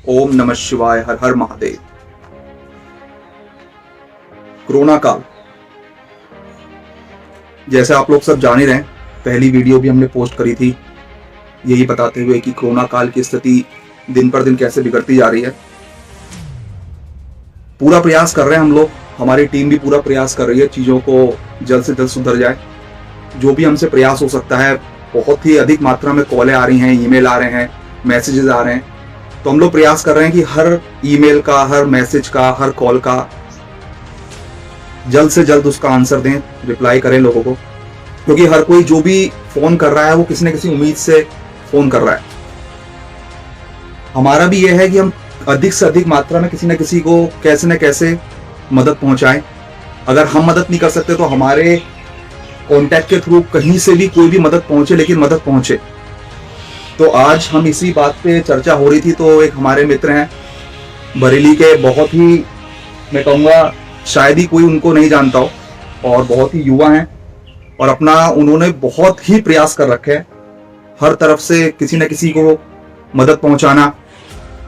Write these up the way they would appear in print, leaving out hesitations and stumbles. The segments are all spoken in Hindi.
ओम नमः शिवाय, हर हर महादेव। कोरोना काल, जैसे आप लोग सब जान ही रहे हैं, पहली वीडियो भी हमने पोस्ट करी थी यही बताते हुए कि कोरोना काल की स्थिति दिन पर दिन कैसे बिगड़ती जा रही है। पूरा प्रयास कर रहे हैं हम लोग, हमारी टीम भी पूरा प्रयास कर रही है चीजों को जल्द से जल्द सुधर जाए। जो भी हमसे प्रयास हो सकता है, बहुत ही अधिक मात्रा में कॉलें आ रही हैं, ईमेल आ रहे हैं, मैसेजेस आ रहे हैं, तो हम लोग प्रयास कर रहे हैं कि हर ईमेल का, हर मैसेज का, हर कॉल का जल्द से जल्द उसका आंसर दें, रिप्लाई करें लोगों को, क्योंकि हर कोई जो भी फोन कर रहा है वो किसी न किसी उम्मीद से फोन कर रहा है। हमारा भी यह है कि हम अधिक से अधिक मात्रा में किसी न किसी को कैसे न कैसे मदद पहुंचाएं। अगर हम मदद नहीं कर सकते तो हमारे कॉन्टैक्ट के थ्रू कहीं से भी कोई भी मदद पहुंचे, लेकिन मदद पहुंचे। तो आज हम इसी बात पे चर्चा हो रही थी, तो एक हमारे मित्र हैं बरेली के, बहुत ही, मैं कहूँगा शायद ही कोई उनको नहीं जानता हो, और बहुत ही युवा हैं और अपना उन्होंने बहुत ही प्रयास कर रखे हैं हर तरफ से किसी न किसी को मदद पहुंचाना,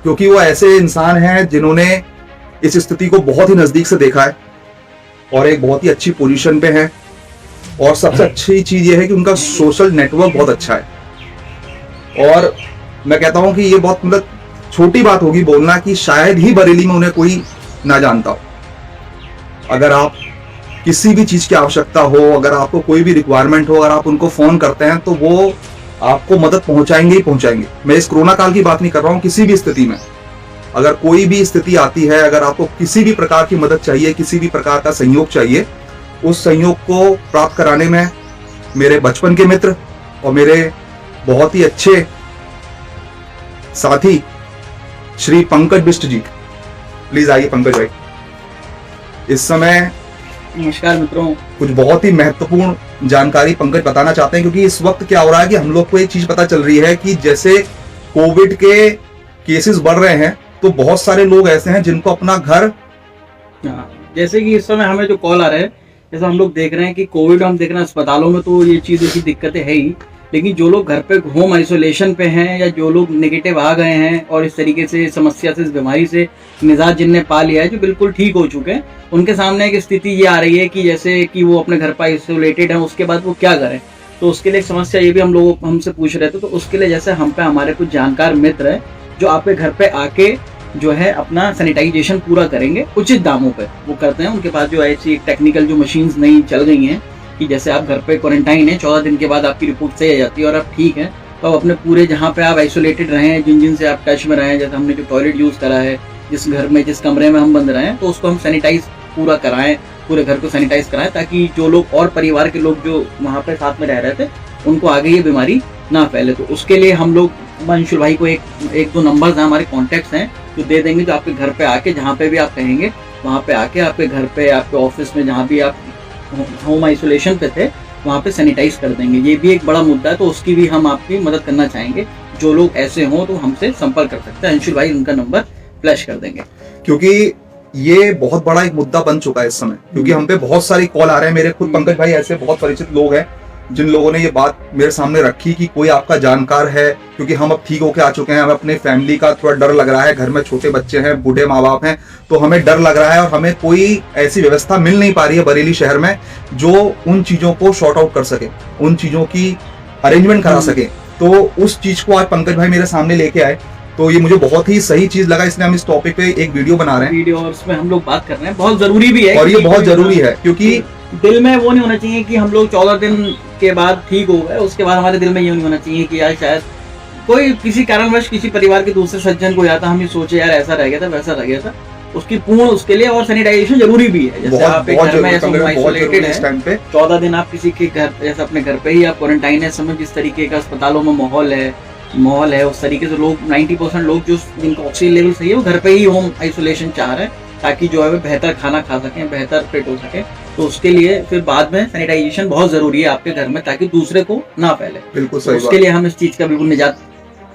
क्योंकि वो ऐसे इंसान हैं जिन्होंने इस स्थिति को बहुत ही नजदीक से देखा है और एक बहुत ही अच्छी पोजीशन पे है। और सबसे अच्छी चीज ये है कि उनका सोशल नेटवर्क बहुत अच्छा है। और मैं कहता हूं कि ये बहुत मतलब छोटी बात होगी बोलना कि शायद ही बरेली में उन्हें कोई ना जानता हो। अगर आप किसी भी चीज की आवश्यकता हो, अगर आपको कोई भी रिक्वायरमेंट हो, अगर आप उनको फोन करते हैं तो वो आपको मदद पहुंचाएंगे ही पहुंचाएंगे। मैं इस कोरोना काल की बात नहीं कर रहा हूं, किसी भी स्थिति में अगर कोई भी स्थिति आती है, अगर आपको किसी भी प्रकार की मदद चाहिए, किसी भी प्रकार का सहयोग चाहिए, उस सहयोग को प्राप्त कराने में मेरे बचपन के मित्र और मेरे बहुत ही अच्छे साथी श्री पंकज बिष्ट जी, प्लीज आइए पंकज भाई। इस समय नमस्कार मित्रों। कुछ बहुत ही महत्वपूर्ण जानकारी पंकज बताना चाहते हैं, क्योंकि इस वक्त क्या हो रहा है कि हम लोग को एक चीज पता चल रही है कि जैसे कोविड के केसेस बढ़ रहे हैं, तो बहुत सारे लोग ऐसे हैं जिनको अपना घर, जैसे कि इस समय हमें जो कॉल आ रहा है, जैसे हम लोग देख रहे हैं कि कोविड हम देख रहे हैं अस्पतालों में, तो ये चीज़ों की दिक्कतें है ही, लेकिन जो लोग घर पे होम आइसोलेशन पे हैं या जो लोग नेगेटिव आ गए हैं और इस तरीके से समस्या से, इस बीमारी से निजात जिनने पा लिया है, जो बिल्कुल ठीक हो चुके हैं, उनके सामने एक स्थिति ये आ रही है कि जैसे कि वो अपने घर पर आइसोलेटेड हैं, उसके बाद वो क्या करें। तो उसके लिए एक समस्या ये भी हम लोग हमसे पूछ रहे थे, तो उसके लिए जैसे हम पे हमारे कुछ जानकार मित्र हैं जो आपके घर पे आके जो है अपना सैनिटाइजेशन पूरा करेंगे उचित दामों पे वो करते हैं। उनके पास जो ऐसी टेक्निकल जो मशीन्स नई चल गई हैं कि जैसे आप घर पे क्वारंटाइन है, 14 दिन के बाद आपकी रिपोर्ट सही आ जाती है और आप ठीक हैं, तो आप अपने पूरे जहाँ पे आप आइसोलेटेड रहे हैं, जिन जिन से आप टच में रहे हैं, जैसे हमने जो टॉयलेट यूज़ करा है, जिस घर में, जिस कमरे में हम बंद रहे हैं, तो उसको हम सैनिटाइज पूरा कराएं, पूरे घर को सैनिटाइज कराएं, ताकि जो लोग और परिवार के लोग जो वहाँ पे साथ में रह रहे थे उनको आगे ये बीमारी ना फैले। तो उसके लिए हम लोग अंशुल भाई को एक दो नंबर्स हैं, हमारे कॉन्टैक्ट्स हैं, जो दे देंगे, जो आपके घर पे आके जहाँ पे भी आप कहेंगे वहाँ पे आके आपके घर पे, आपके ऑफिस में, जहाँ भी आप होम आइसोलेशन पे थे, वहाँ पे सैनिटाइज कर देंगे। ये भी एक बड़ा मुद्दा है, तो उसकी भी हम आपकी मदद करना चाहेंगे। जो लोग ऐसे हों तो हमसे संपर्क कर सकते हैं, अंशुल भाई उनका नंबर फ्लैश कर देंगे, क्योंकि ये बहुत बड़ा एक मुद्दा बन चुका है इस समय, क्योंकि हम पे बहुत सारी कॉल आ रहे हैं। मेरे खुद पंकज भाई ऐसे बहुत परिचित लोग हैं जिन लोगों ने ये बात मेरे सामने रखी कि कोई आपका जानकार है, क्योंकि हम अब ठीक होके आ चुके हैं, हमें अपने फैमिली का थोड़ा डर लग रहा है, घर में छोटे बच्चे हैं, बूढ़े माँ बाप हैं, तो हमें डर लग रहा है और हमें कोई ऐसी व्यवस्था मिल नहीं पा रही है बरेली शहर में जो उन चीजों को शॉर्ट आउट कर सके, उन चीजों की अरेंजमेंट करा सके। तो उस चीज को आज पंकज भाई मेरे सामने लेके आए, तो ये मुझे बहुत ही सही चीज लगा, इसलिए हम इस टॉपिक पे एक वीडियो बना रहे हैं। वीडियो और उसमें हम लोग बात कर रहे हैं, बहुत जरूरी भी है, और ये बहुत जरूरी है, क्योंकि दिल में वो नहीं होना चाहिए कि हम लोग 14 दिन के बाद ठीक हो गए, उसके बाद हमारे दिल में ये नहीं होना चाहिए कि यार शायद कोई किसी कारणवश किसी परिवार के दूसरे सज्जन को जाता, हम ये सोचे यार ऐसा रह गया था, वैसा रह गया था। उसकी पूर्ण उसके लिए और सैनिटाइजेशन जरूरी भी है। जैसे आप एक घर में आइसोलेटेड है, 14 दिन आप किसी के घर, जैसे अपने घर पे ही आप क्वारंटाइन है, समय जिस तरीके का अस्पतालों में माहौल है उस तरीके से लोग 90% लोग जो जिनको ऑक्सीजन लेवल सही है वो घर पे ही होम आइसोलेशन चाह रहे हैं, ताकि जो है वो बेहतर खाना खा सकें, बेहतर फिट हो सके। तो उसके लिए फिर बाद में सैनिटाइजेशन बहुत जरूरी है आपके घर में, ताकि दूसरे को ना फैले। बिल्कुल सही। उसके लिए हम इस चीज का बिल्कुल निजात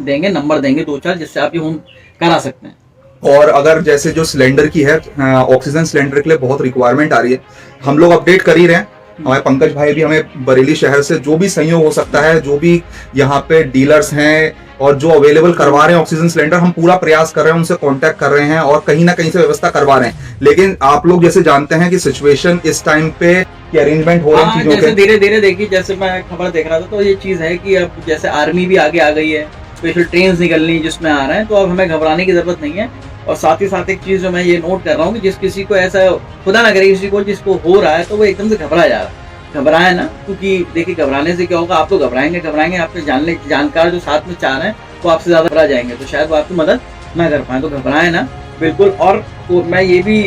देंगे, नंबर देंगे 2-4, जिससे आप ये होम करा सकते हैं। और अगर जैसे जो सिलेंडर की है, ऑक्सीजन सिलेंडर के लिए बहुत रिक्वायरमेंट आ रही है, हम लोग अपडेट कर ही रहे हैं। हमारे पंकज भाई भी हमें बरेली शहर से जो भी सहयोग हो सकता है, जो भी यहाँ पे डीलर्स हैं और जो अवेलेबल करवा रहे हैं ऑक्सीजन सिलेंडर, हम पूरा प्रयास कर रहे हैं, उनसे कांटेक्ट कर रहे हैं और कहीं ना कहीं से व्यवस्था करवा रहे हैं। लेकिन आप लोग जैसे जानते हैं कि सिचुएशन इस टाइम पे कि अरेंजमेंट हो रहे हैं चीजों जैसे के। धीरे धीरे देखिए, जैसे मैं खबर देख रहा था तो ये चीज है कि अब जैसे आर्मी भी आगे आ गई है, स्पेशल ट्रेन निकलनी जिसमें आ रहे हैं, तो अब हमें घबराने की जरूरत नहीं है। और साथ ही साथ एक चीज जो मैं ये नोट कर रहा हूँ कि जिस किसी को ऐसा, खुदा ना करे किसी को जिसको हो रहा है, तो वो एकदम से घबरा जा रहा है। घबराए ना, क्योंकि देखिए घबराने से क्या होगा, आप तो घबराएंगे आपके जानकार जो साथ में चाह रहे हैं वो आपसे ज्यादा घबरा जाएंगे, तो शायद वो आपकी मदद ना कर पाए। तो घबराए ना बिल्कुल। और तो मैं ये भी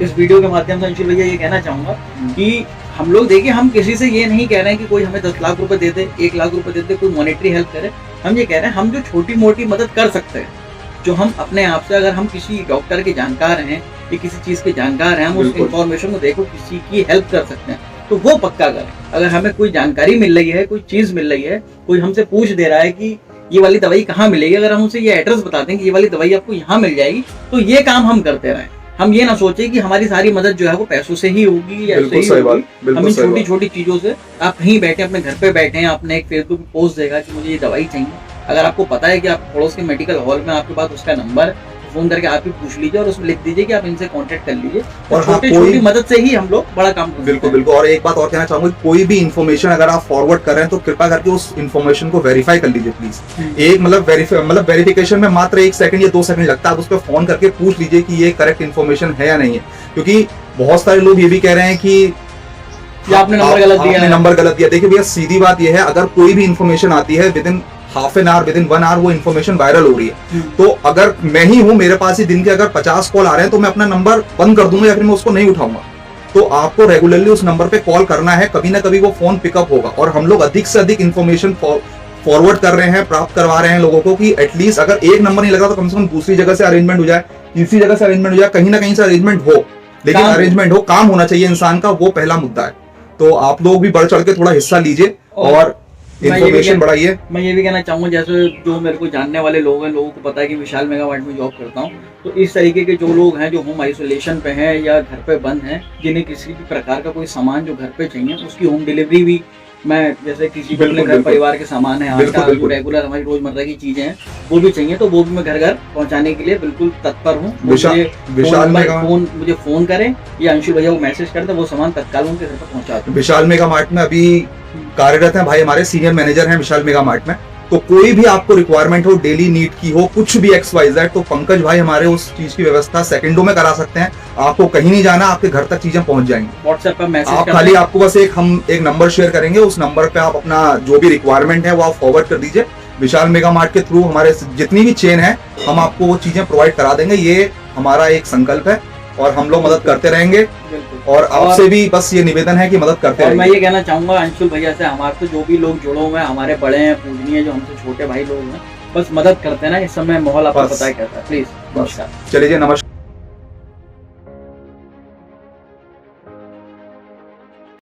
इस वीडियो के माध्यम से अंशुल भैया ये कहना चाहूंगा कि हम लोग देखिए, हम किसी से ये नहीं कह रहे हैं कि कोई हमें 10 लाख रुपए दे दे, 1 लाख रुपए दे दे, कोई मॉनेटरी हेल्प करे। हम ये कह रहे हैं हम जो छोटी मोटी मदद कर सकते हैं, जो हम अपने आप से, अगर हम किसी डॉक्टर के जानकार हैं या किसी चीज के जानकार हैं, हम उस इंफॉर्मेशन को देखो किसी की हेल्प कर सकते हैं, तो वो पक्का करें। अगर हमें कोई जानकारी मिल रही है, कोई चीज मिल रही है, कोई हमसे पूछ दे रहा है कि ये वाली दवाई कहाँ मिलेगी, अगर हम उसे ये एड्रेस बता दें कि ये वाली दवाई आपको यहाँ मिल जाएगी, तो ये काम हम करते रहें। हम ये ना सोचे कि हमारी सारी मदद जो है वो पैसों से ही होगी या ऐसे ही होगी। हम इन छोटी छोटी चीजों से, आप कहीं बैठे अपने घर पे बैठे हैं, आपने एक फेसबुक पे पोस्ट देगा कि मुझे ये दवाई चाहिए, अगर आपको पता है कि आप पड़ोस के मेडिकल हॉल में आपके पास उसका नंबर, फोन करके आप ही पूछ लीजिए और उसमें लिख दीजिए कि आप इनसे कांटेक्ट कर लीजिए। और छोटी छोटी मदद से ही हम लोग बड़ा काम कर सकते हैं। बिल्कुल बिल्कुल। और एक बात और कहना चाहूंगा, कोई भी इन्फॉर्मेशन अगर आप फॉरवर्ड कर रहे हैं तो कृपा करके उस इन्फॉर्मेशन को वेरीफाई कर लीजिए प्लीज। एक मतलब वेरिफिकेशन में मात्र 1 सेकंड या 2 सेकंड लगता है, आप उस पर फोन करके पूछ लीजिए कि ये करेक्ट इन्फॉर्मेशन है या नहीं है। क्योंकि बहुत सारे लोग ये भी कह रहे हैं कि आपने नंबर गलत दिया। देखिए भैया, सीधी बात यह है, अगर कोई भी इन्फॉर्मेशन आती है within half an hour, within 1 hour वो इन्फॉर्मेशन वायरल हो रही है, तो अगर मैं ही हूं, मेरे पास ही दिन के अगर 50 कॉल आ रहे हैं, तो मैं अपना नंबर बंद कर दूंगा या फिर मैं उसको नहीं उठाऊंगा। तो आपको रेगुलरली उस नंबर पे कॉल करना है, कभी ना कभी वो फोन पिकअप होगा। और हम लोग अधिक से अधिक इन्फॉर्मेशन फॉरवर्ड कर रहे हैं, प्राप्त करवा रहे हैं लोगों को कि एटलीस्ट अगर एक नंबर नहीं लगा तो कम से कम दूसरी जगह से अरेंजमेंट हो जाए, तीसरी जगह से अरेंजमेंट हो जाए, कहीं ना कहीं से अरेंजमेंट हो, लेकिन अरेंजमेंट हो, काम होना चाहिए इंसान का, वो पहला मुद्दा है। तो आप लोग भी बढ़ चढ़ के थोड़ा हिस्सा लीजिए और इन्फॉर्मेशन बढ़ाइए। मैं ये भी कहना चाहूंगा, जैसे जो मेरे को जानने वाले लोग हैं, लोगों को पता है कि विशाल मेगा मार्ट में जॉब करता हूँ, तो इस तरीके के जो लोग हैं जो होम आइसोलेशन पे हैं या घर पे बंद हैं, जिन्हें किसी भी प्रकार का कोई सामान जो घर पे चाहिए, उसकी होम डिलीवरी भी मैं, जैसे किसी को अपने घर परिवार के सामान है, आटा, जो रेगुलर हमारी रोजमर्रा की चीजें हैं वो भी चाहिए, तो वो भी मैं घर घर पहुंचाने के लिए बिल्कुल तत्पर हूँ। मुझे फोन करें या अंशुल भैया को मैसेज कर दे, वो सामान तत्काल उनके घर पर पहुंचा दो। विशाल मेगा मार्ट में अभी कार्यरत हैं भाई, हमारे सीनियर मैनेजर हैं विशाल मेगा मार्ट में। तो कोई भी आपको रिक्वायरमेंट हो, डेली नीड की हो, कुछ भी XYZ, तो पंकज भाई हमारे उस चीज की व्यवस्था सेकंडों में करा सकते हैं। आपको कहीं नहीं जाना, आपके घर तक चीजें पहुंच जाएंगी। व्हाट्सएप पर मैसेज आप खाली, आपको बस हम एक नंबर शेयर करेंगे, उस नंबर पे आप अपना जो भी रिक्वायरमेंट है वो आप फॉरवर्ड कर दीजिए। विशाल मेगा मार्ट के थ्रू हमारे जितनी भी चेन है, हम आपको वो चीजें प्रोवाइड करा देंगे। ये हमारा एक संकल्प है और हम लोग मदद करते रहेंगे। और आपसे भी बस ये निवेदन है कि मदद करते रहेंगे। मैं ये कहना चाहूंगा अंशुल भैया से, हमारे तो जो भी लोग जुड़े हुए हैं, हमारे बड़े हैं, पूजनीय, जो हमसे छोटे भाई लोग हैं, बस मदद करते हैं ना। इस समय माहौल आपको पता है कैसा है। प्लीज, नमस्कार। चलिए, नमस्कार।